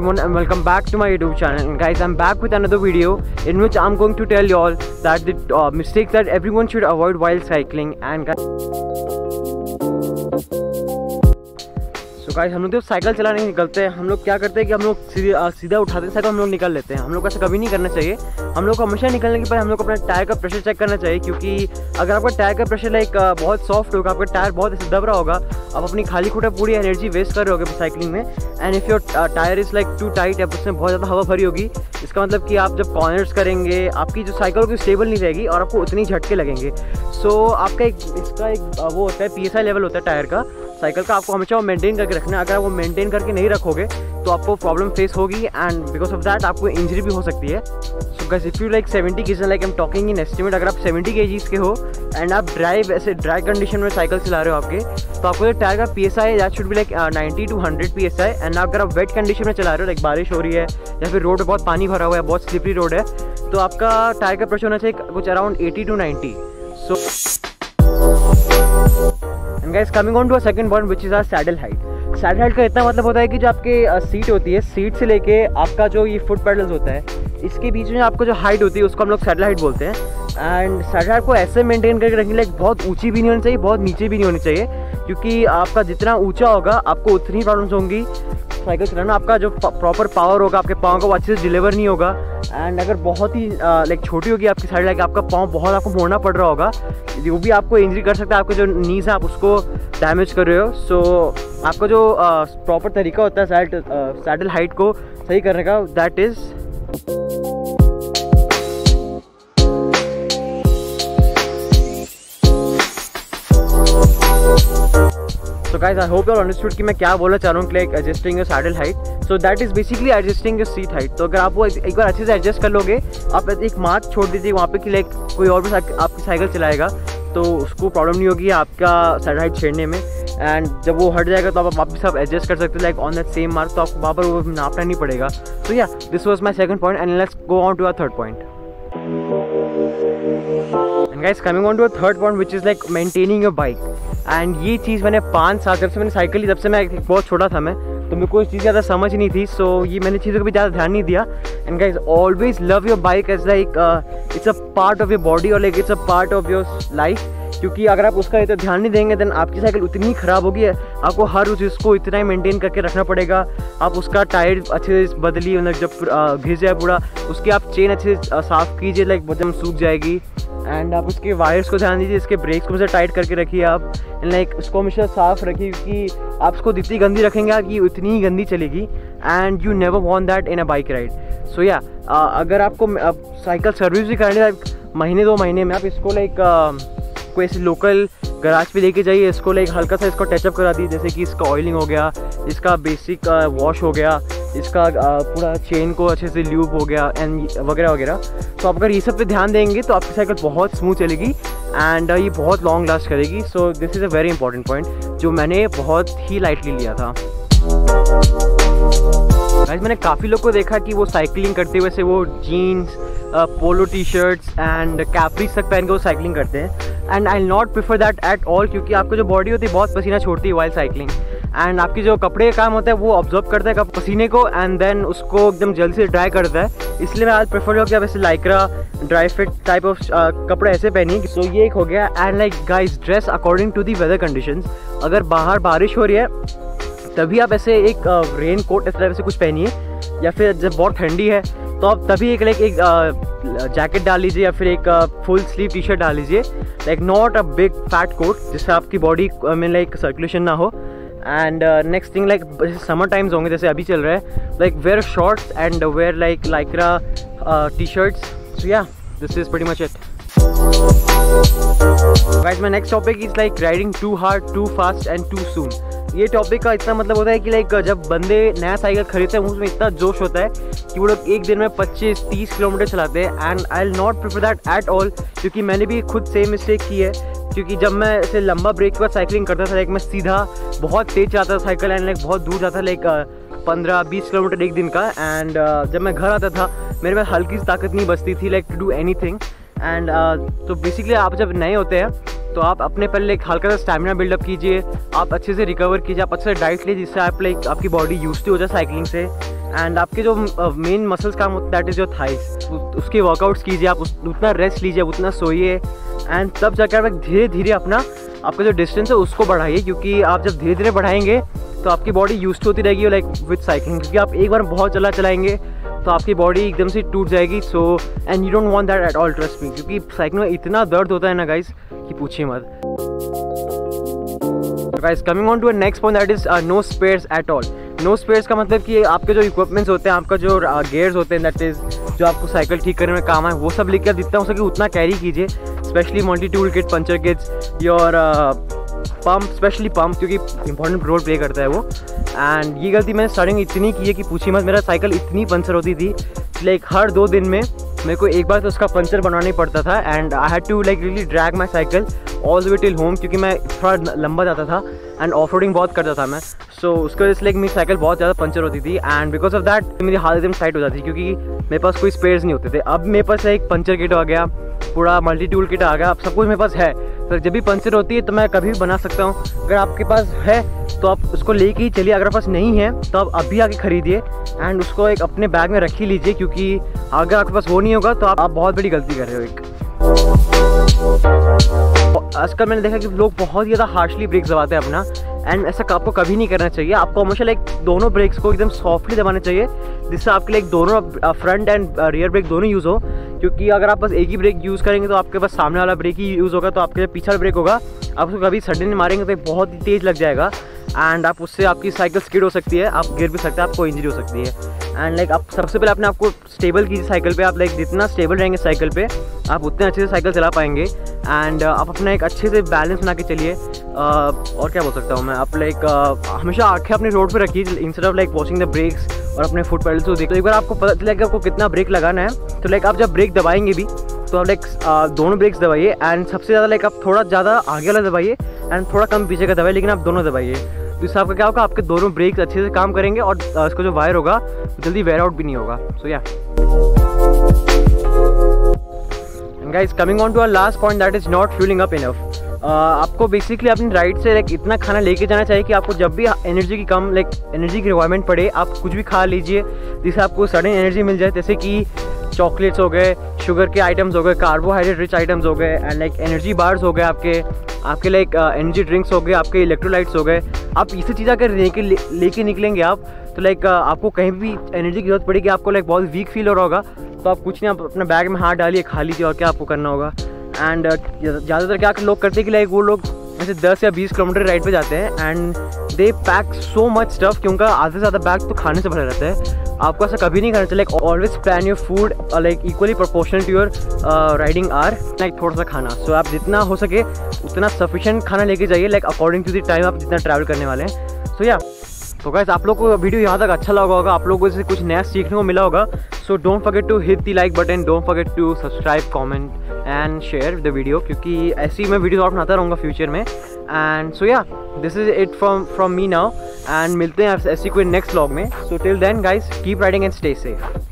everyone and welcome back to my YouTube channel. And guys, I'm back with another video in which I'm going to tell you all that the mistakes that everyone should avoid while cycling. And guys हम लोग जब cycle चलाने निकलते हैं हम लोग क्या करते हैं कि हम लोग सीधा उठाते हैं साइकिल, हम लोग निकल लेते हैं। हम लोग को ऐसा कभी नहीं करना चाहिए। हम लोग को हमेशा निकलने के बाद हम लोग को अपना टायर का प्रेशर चेक करना चाहिए, क्योंकि अगर आपका टायर का प्रेशर बहुत सॉफ्ट होगा, आपका टायर बहुत ऐसे दब रहा होगा, आप अपनी खाली खुटा पूरी एनर्जी वेस्ट कर रहे होगे साइकिलिंग में। And if your tyre is too tight, अब उसमें बहुत ज़्यादा हवा भरी होगी, इसका मतलब कि आप जब कॉर्नर्स करेंगे आपकी जो साइकिल होगी स्टेबल नहीं रहेगी और आपको उतनी झटके लगेंगे। सो आपका इसका एक वो होता है PSI लेवल होता है टायर का, साइकिल का, आपको हमेशा वो मेंटेन करके रखना है। अगर आप वो मेंटेन करके नहीं रखोगे तो आपको प्रॉब्लम फेस होगी एंड बिकॉज ऑफ दैट आपको इंजरी भी हो सकती है। So guys if you 70 kg, I am talking in estimate, अगर आप 70 kg के हो एंड आप ड्राई कंडीशन में साइकिल चला रहे हो आपके, तो आपको जो टायर का PSI that should be 90 to 100 PSI। And अगर आप वेट कंडीशन में चला रहे हो, बारिश हो रही है या फिर रोड पर बहुत पानी भरा हुआ है, बहुत स्लिपरी रोड है, तो आपका टायर का प्रेशर होना चाहिए कुछ around 80 to 90। So and guys coming on to a second point which is our saddle height. Saddle height का इतना मतलब होता है कि जो आपके सीट होती है, सीट से लेके आपका जो ये फुट पेडल्स होता है, इसके बीच में आपको जो हाइट होती है उसको हम लोग सैडल हाइट बोलते हैं। एंड सैडल हाइट को ऐसे मेंटेन करके रखने के बहुत ऊंची भी नहीं होनी चाहिए, बहुत नीचे भी नहीं होनी चाहिए, क्योंकि आपका जितना ऊंचा होगा आपको उतनी प्रॉब्लम्स होंगी साइकिल चलाना। आपका जो प्रॉपर पावर होगा आपके पाँव का वो अच्छे से डिलीवर नहीं होगा। एंड अगर बहुत ही छोटी होगी आपकी साइड, आपका पाँव बहुत आपको मोड़ना पड़ रहा होगा, वो भी आपको इंजरी कर सकता है। आपके जो नीज है आप उसको डैमेज कर रहे हो। सो आपका जो प्रॉपर तरीका होता है सैडल हाइट को सही करने का, that is So guys, I hope you all understood कि मैं क्या बोलना चाह रहा हूँ, adjusting your saddle height. So that is basically adjusting your seat height. तो अगर आप वो एक बार अच्छे से एडजस्ट कर लोगे, आप एक मार्क छोड़ दीजिए वहाँ पे कि कोई और भी आपकी साइकिल चलाएगा तो उसको प्रॉब्लम नहीं होगी आपका साइड हाइट छेड़ने में। एंड जब वो हट जाएगा तो आप वापस आप एडजस्ट कर सकते हो ऑन दैट सेम मार्क, तो आपको वापस वो नापना नहीं पड़ेगा। So yeah this was my second point and let's go on to our third point. And guys coming on to a third point which is maintaining your bike. And ये चीज़ मैंने 5 साल, जब से मैंने साइकिल ली, जब से मैं बहुत छोटा था मैं, तो मेरे को इस चीज़ ज़्यादा समझ नहीं थी। सो ये मैंने चीज़ों को भी ज़्यादा ध्यान नहीं दिया। And guys always love your bike as it's a part of your body और it's a part of your life, क्योंकि अगर आप उसका इतना ध्यान नहीं देंगे देन आपकी साइकिल उतनी ही ख़राब होगी। आपको हर उस चीज़ को इतना ही मेंटेन करके रखना पड़ेगा। आप उसका टायर अच्छे से बदलिए, मतलब जब घिस जाए पूरा, उसकी आप चेन अच्छे से साफ़ कीजिए, एकदम सूख जाएगी। एंड आप उसके वायर्स को ध्यान दीजिए, इसके ब्रेक्स को हमेशा टाइट करके रखिए आप, एंड उसको हमेशा साफ़ रखिए, क्योंकि आप उसको जितनी गंदी रखेंगे आपकी उतनी ही गंदी चलेगी। And you never want that in a bike ride. So yeah अगर आपको साइकिल सर्विस भी करनी है महीने 2 महीने में, आप इसको कोई ऐसे लोकल गराज पे लेके जाइए, इसको हल्का सा इसको टचअप करा दीजिए, जैसे कि इसका ऑयलिंग हो गया, इसका बेसिक वॉश हो गया, इसका पूरा चेन को अच्छे से ल्यूब हो गया एंड वगैरह वगैरह। तो आप अगर ये सब पे ध्यान देंगे तो आपकी साइकिल बहुत स्मूथ चलेगी एंड ये बहुत लॉन्ग लास्ट करेगी। So this is a very important point जो मैंने बहुत ही लाइटली लिया था। गाइस मैंने काफ़ी लोग को देखा कि वो साइकिलिंग करते हुए से वो jeans, polo T-shirts and capris तक पहन के वो साइकिलिंग करते हैं। And I not prefer that at all, क्योंकि आपको जो बॉडी होती है बहुत पसीना छोड़ती है वाइल साइकिलिंग, एंड आपकी जो कपड़े का काम होता है वो ऑब्जर्व करता है पसीने को एंड देन उसको एकदम जल्दी से ड्राई करता है। इसलिए मैं आज प्रेफर कि आप ऐसे Lycra dry fit type of कपड़े ऐसे पहनिए। सो ये एक हो गया। And guys dress according to the weather conditions. अगर बाहर बारिश हो रही है तभी आप ऐसे एक रेन कोट इस तरह से कुछ पहनिए, या फिर जब बहुत ठंडी है तो आप तभी एक जैकेट डाल लीजिए या फिर एक फुल स्लीव टी-शर्ट डाल लीजिए, not a big fat coat, जिससे आपकी बॉडी में सर्कुलेशन ना हो। एंड नेक्स्ट थिंग जैसे समर टाइम्स होंगे जैसे अभी चल रहा है, wear shorts and wear lycra T-shirts. So yeah this is pretty much it. Guys my next topic is riding too hard, too fast and too soon. ये topic का इतना मतलब होता है कि जब बंदे नया साइकिल खरीदते हैं उसमें इतना जोश होता है कि वो लोग एक दिन में 25-30 किलोमीटर चलाते हैं। And I will not prefer that at all, क्योंकि मैंने भी खुद सेम मिस्टेक की है। क्योंकि जब मैं ऐसे लंबा ब्रेक के बाद साइकिलिंग करता था, मैं सीधा बहुत तेज़ चलाता था साइकिल एंड बहुत दूर जाता, 15-20 किलोमीटर एक दिन का। एंड जब मैं घर आता था मेरे में हल्की सी ताकत नहीं बचती थी टू डू एनीथिंग। एंड तो बेसिकली आप जब नए होते हैं तो आप अपने पहले हल्का सा स्टैमिना बिल्डअप कीजिए, आप अच्छे से रिकवर कीजिए, आप अच्छे से डाइट लीजिए, जिससे आप आपकी बॉडी यूज्ड टू हो जाए साइकिलिंग से। एंड आपके जो मेन मसल्स काम होता है दैट इज़ योर थाइस, उसके वर्कआउट्स कीजिए आप, उतना रेस्ट लीजिए, उतना सोइए, एंड तब जाकर आप धीरे धीरे अपना आपका जो डिस्टेंस है उसको बढ़ाइए, क्योंकि आप जब धीरे धीरे बढ़ाएंगे तो आपकी बॉडी यूज्ड होती रहेगी लाइक विद साइकिलिंग, क्योंकि आप एक बार बहुत चलाएंगे तो आपकी बॉडी एकदम से टूट जाएगी। So and you don't want that at all, trust me, क्योंकि साइकिलिंग में इतना दर्द होता है ना गाइस कि पूछिए मत। Guys coming on to a next point that is no spares at all. No spares का मतलब कि आपके जो इक्विपमेंट्स होते हैं, आपका जो गेयर्स होते हैं दैट इज़ जो आपको साइकिल ठीक करने में काम आए, वो सब लेकर जितना हो सके उतना कैरी कीजिए, specially multi tool kit, puncture kits, your pump, specially pump, क्योंकि इंपॉर्टेंट रोल प्ले करता है वो। एंड ये गलती मैंने स्टार्टिंग इतनी की है कि पूछिए मत, मेरा साइकिल इतनी पंचर होती थी लाइक हर 2 दिन में मेरे को एक बार तो उसका पंचर बनाना ही पड़ता था, and I had to like really drag my cycle all the way till home, क्योंकि मैं थोड़ा लंबा जाता था एंड ऑफ रोडिंग बहुत करता था मैं। सो उसकी वजह से लाइक मेरी साइकिल बहुत ज़्यादा पंचर होती थी, एंड बिकॉज ऑफ दैट मेरी हालत एकदम टाइट हो जाती थी, क्योंकि मेरे पास कोई स्पेयर्स नहीं होते थे। अब मेरे पास एक पंचर किट आ गया, पूरा मल्टी टूल किट आ गया, अब सब कुछ मेरे पास है, तो जब भी पंचर होती है तो मैं कभी भी बना सकता हूँ। अगर आपके पास है तो आप उसको लेके ही चलिए, अगर पास नहीं है तो आप अभी आके खरीदिए एंड उसको एक अपने बैग में रख ही लीजिए, क्योंकि अगर आपके पास वो नहीं होगा तो आप बहुत बड़ी गलती कर रहे हो एक। आजकल मैंने देखा कि लोग बहुत ही ज़्यादा हार्शली ब्रेक्स दबाते हैं अपना, एंड ऐसा आपको कभी नहीं करना चाहिए। आपको हमेशा लाइक दोनों ब्रेक्स को एकदम सॉफ्टली दबाने चाहिए, जिससे आपके लाइक दोनों फ्रंट एंड रियर ब्रेक दोनों यूज़ हो, क्योंकि अगर आप बस एक ही ब्रेक यूज़ करेंगे तो आपके पास सामने वाला ब्रेक ही यूज़ होगा, तो आपके जो पीछे ब्रेक होगा आप उसको कभी सडन मारेंगे तो बहुत ही तेज़ लग जाएगा, एंड आप उससे आपकी साइकिल स्किड हो सकती है, आप गिर भी सकते हैं, आपको इंजरी हो सकती है। एंड लाइक आप सबसे पहले अपने आपको स्टेबल कीजिए साइकिल पे, आप लाइक जितना स्टेबल रहेंगे साइकिल पे आप उतने अच्छे से साइकिल चला पाएंगे, एंड आप अपना एक अच्छे से बैलेंस बना के चलिए। और क्या बोल सकता हूँ मैं, आप लाइक हमेशा आँखें अपनी रोड पे रखिए instead of like watching the brakes, और अपने फुट पेडल्स को देखो। एक बार आपको पता चलेगा आपको कितना ब्रेक लगाना है, तो लाइक आप जब ब्रेक दबाएंगे भी तो आप लाइक दोनों ब्रेक्स दबाइए, एंड सबसे ज़्यादा लाइक आप थोड़ा ज़्यादा आगे वाला दबाइए एंड थोड़ा कम पीछे का दबाइए, लेकिन आप दोनों दबाइए, तो इससे आपका क्या होगा, आपके दोनों ब्रेक्स अच्छे से काम करेंगे और इसका जो वायर होगा जल्दी वेयर आउट भी नहीं होगा। So yeah guys coming on to our last point that is not fuelling up enough. आपको बेसिकली अपनी राइड से लाइक इतना खाना लेके जाना चाहिए कि आपको जब भी एनर्जी की कम लाइक एनर्जी की रिक्वायरमेंट पड़े आप कुछ भी खा लीजिए, जिससे आपको सडन एनर्जी मिल जाए, जैसे कि चॉकलेट्स हो गए, शुगर के आइटम्स हो गए, कार्बोहाइड्रेट रिच आइटम्स हो गए, एंड लाइक एनर्जी बार्स हो गए, आपके लाइक एनर्जी ड्रिंक्स हो गए, आपके इलेक्ट्रोलाइट्स हो गए। आप इसी चीज़ अगर लेके निकलेंगे आप, तो लाइक आपको कहीं भी एनर्जी की जरूरत पड़ेगी, आपको लाइक बहुत वीक फील हो रहा होगा, तो आप कुछ नहीं, आप अपने बैग में हाथ डालिए, खा लीजिए, और क्या आपको करना होगा। एंड ज़्यादातर क्या लोग करते हैं कि लाइक वो लोग ऐसे 10 या 20 किलोमीटर राइड पे जाते हैं and they pack so much stuff कि उनका आधे से ज़्यादा बैग तो खाने से भरा रहता है। आपको ऐसा कभी नहीं करना चाहिए, like always plan your food like equally proportional to your riding are, like थोड़ा सा खाना। सो आप जितना हो सके उतना सफिशिएंट खाना लेके जाइए, like according to the time आप जितना ट्रैवल करने वाले हैं। सो या तो गाइस आप लोग को वीडियो यहाँ तक अच्छा लगा होगा, आप लोगों से कुछ नया सीखने को मिला होगा। So don't forget to hit the like button, don't forget to subscribe, comment and share the video, क्योंकि ऐसी मैं वीडियो और बनाता रहूँगा फ्यूचर में। And so yeah this is it from me now, and मिलते हैं ऐसी कोई नेक्स्ट व्लॉग में। So till then guys keep riding and stay safe.